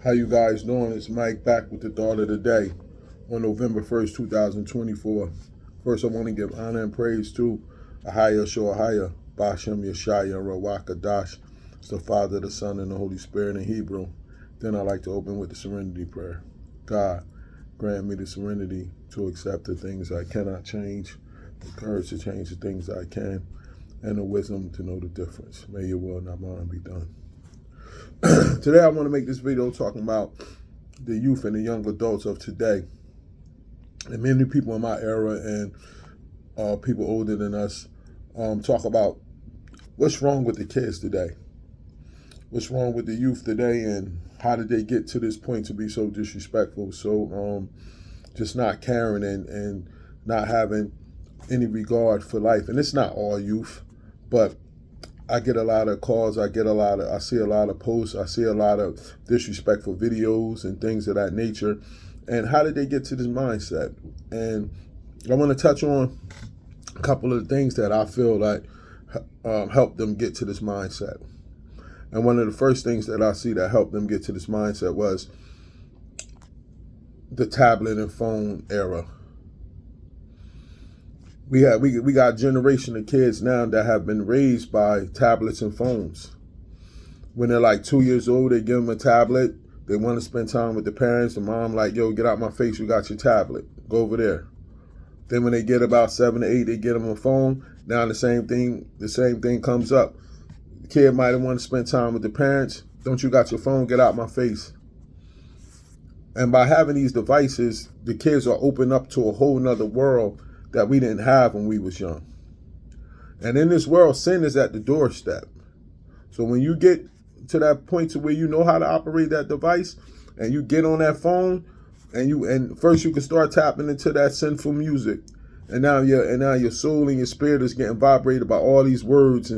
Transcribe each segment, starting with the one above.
How you guys doing? It's Mike back with the thought of the day on November 1st, 2024. First, I want to give honor and praise to Ahaya Shoahaya, Bashem Yeshaya, Rawaka Dash. It's the Father, the Son, and the Holy Spirit in Hebrew. Then I like to open with the serenity prayer. God, grant me the serenity to accept the things I cannot change, the courage to change the things I can, and the wisdom to know the difference. May your will, not mine, be done. Today I want to make this video talking about the youth and the young adults of today. And many people in my era and people older than us talk about what's wrong with the kids today. What's wrong with the youth today, and how did they get to this point to be so disrespectful, so just not caring and not having any regard for life. And it's not all youth, but I get a lot of calls, I see a lot of posts, I see a lot of disrespectful videos and things of that nature. And how did they get to this mindset? And I want to touch on a couple of things that I feel like helped them get to this mindset. And one of the first things that I see that helped them get to this mindset was the tablet and phone era. We got a generation of kids now that have been raised by tablets and phones. When they're like 2 years old, they give them a tablet. They want to spend time with the parents. The mom like, yo, get out my face. You got your tablet. Go over there. Then when they get about 7 to 8, they get them a phone. Now the same thing comes up. The kid might want to spend time with the parents. Don't you got your phone? Get out my face. And by having these devices, the kids are open up to a whole nother world that we didn't have when we was young. And in this world, sin is at the doorstep. So when you get to that point to where you know how to operate that device, and you get on that phone, and first you can start tapping into that sinful music, and now your soul and your spirit is getting vibrated by all these words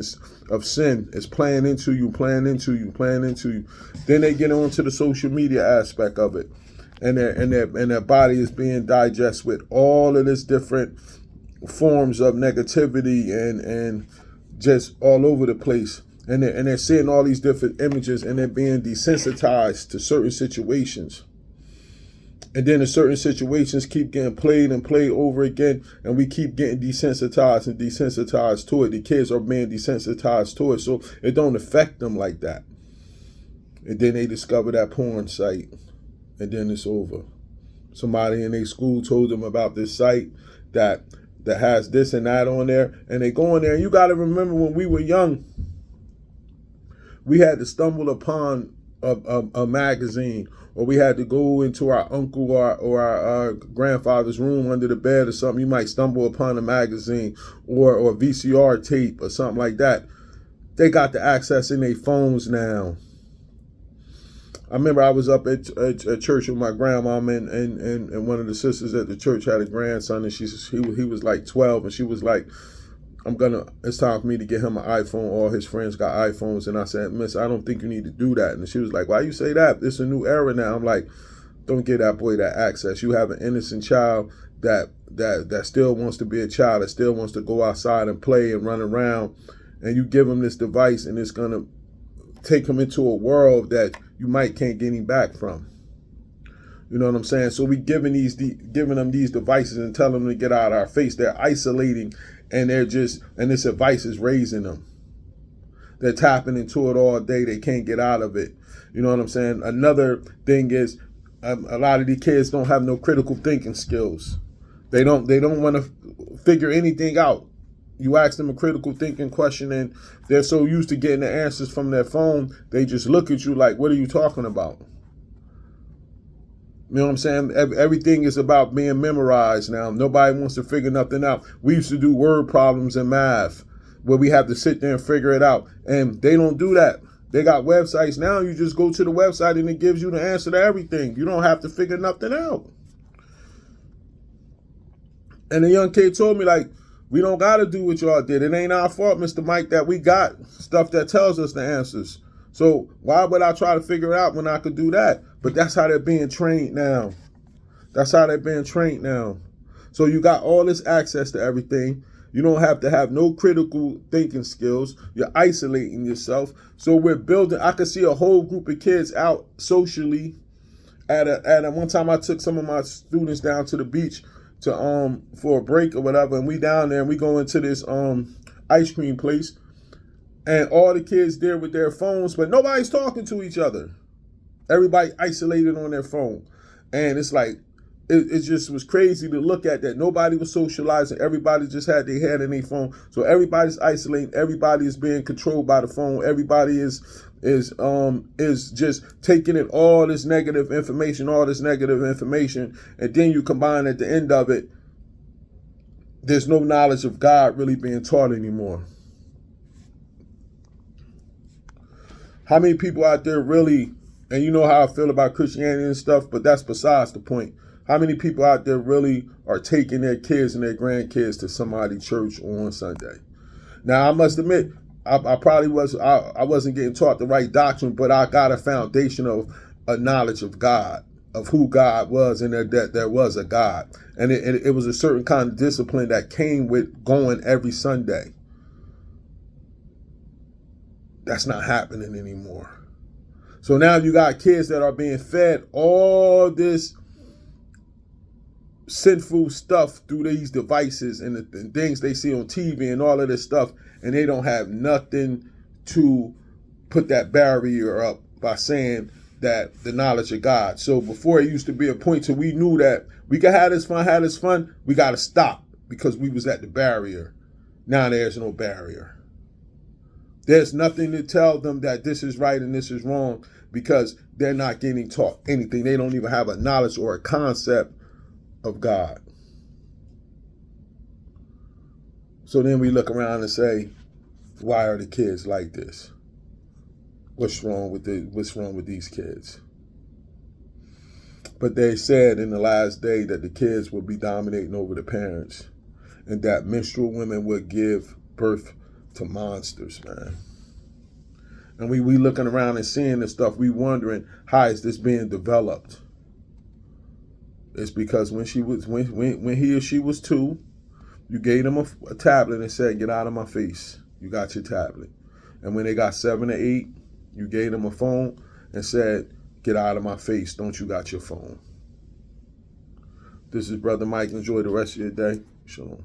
of sin. It's playing into you. Then they get onto the social media aspect of it. And their body is being digested with all of this different forms of negativity and just all over the place. And they're seeing all these different images, and they're being desensitized to certain situations. And then the certain situations keep getting played and played over again, and we keep getting desensitized to it. The kids are being desensitized to it, so it don't affect them like that. And then they discover that porn site. And then it's over. Somebody in their school told them about this site that has this and that on there, and they go in there. And you got to remember, when we were young, we had to stumble upon a magazine, or we had to go into our uncle or our grandfather's room under the bed or something. You might stumble upon a magazine or a VCR tape or something like that. They got the access in their phones now. I remember I was up at church with my grandmom, and one of the sisters at the church had a grandson, and he was like 12, and she was like, it's time for me to get him an iPhone. All his friends got iPhones. And I said, Miss, I don't think you need to do that. And she was like, why you say that? It's a new era now. I'm like, don't give that boy that access. You have an innocent child that still wants to be a child, that still wants to go outside and play and run around, and you give him this device, and it's gonna take him into a world that you can't get him back from. You know what I'm saying? So we giving them these devices and telling them to get out of our face. They're isolating, and this advice is raising them. They're tapping into it all day. They can't get out of it. You know what I'm saying? Another thing is, a lot of these kids don't have no critical thinking skills. They don't want to figure anything out. You ask them a critical thinking question, and they're so used to getting the answers from their phone, they just look at you like, what are you talking about? You know what I'm saying? Everything is about being memorized now. Nobody wants to figure nothing out. We used to do word problems in math where we have to sit there and figure it out. And they don't do that. They got websites now. You just go to the website and it gives you the answer to everything. You don't have to figure nothing out. And the young kid told me, like, we don't got to do what y'all did. It ain't our fault, Mr. Mike, that we got stuff that tells us the answers. So why would I try to figure it out when I could do that? But that's how they're being trained now. So you got all this access to everything. You don't have to have no critical thinking skills. You're isolating yourself. So we're building. I could see a whole group of kids out socially. At one time, I took some of my students down to the beach to for a break or whatever, and we down there and we go into this ice cream place, and all the kids there with their phones, but nobody's talking to each other. Everybody isolated on their phone, and it's like it just was crazy to look at that. Nobody was socializing. Everybody just had their head in their phone. So everybody's isolating. Everybody is being controlled by the phone. Everybody is just taking in all this negative information, and then you combine at the end of it, there's no knowledge of God really being taught anymore. How many people out there really, and you know how I feel about Christianity and stuff, but that's besides the point. How many people out there really are taking their kids and their grandkids to somebody's church on Sunday? Now, I must admit, I probably wasn't getting taught the right doctrine, but I got a foundation of a knowledge of God, of who God was, and that there was a God. And it was a certain kind of discipline that came with going every Sunday. That's not happening anymore. So now you got kids that are being fed all this sinful stuff through these devices and the things they see on TV and all of this stuff, and they don't have nothing to put that barrier up by saying that the knowledge of God. So before it used to be a point till we knew that we could have this fun, we got to stop because we was at the barrier. Now there's no barrier. There's nothing to tell them that this is right and this is wrong because they're not getting taught anything. They don't even have a knowledge or a concept of God. So then we look around and say, why are the kids like this? What's wrong with these kids? But they said in the last day that the kids would be dominating over the parents and that menstrual women would give birth to monsters, man. And we looking around and seeing this stuff, we wondering, how is this being developed? It's because when he or she was 2, you gave them a tablet and said, get out of my face. You got your tablet. And when they got 7 or 8, you gave them a phone and said, get out of my face. Don't you got your phone? This is Brother Mike. Enjoy the rest of your day. Shalom.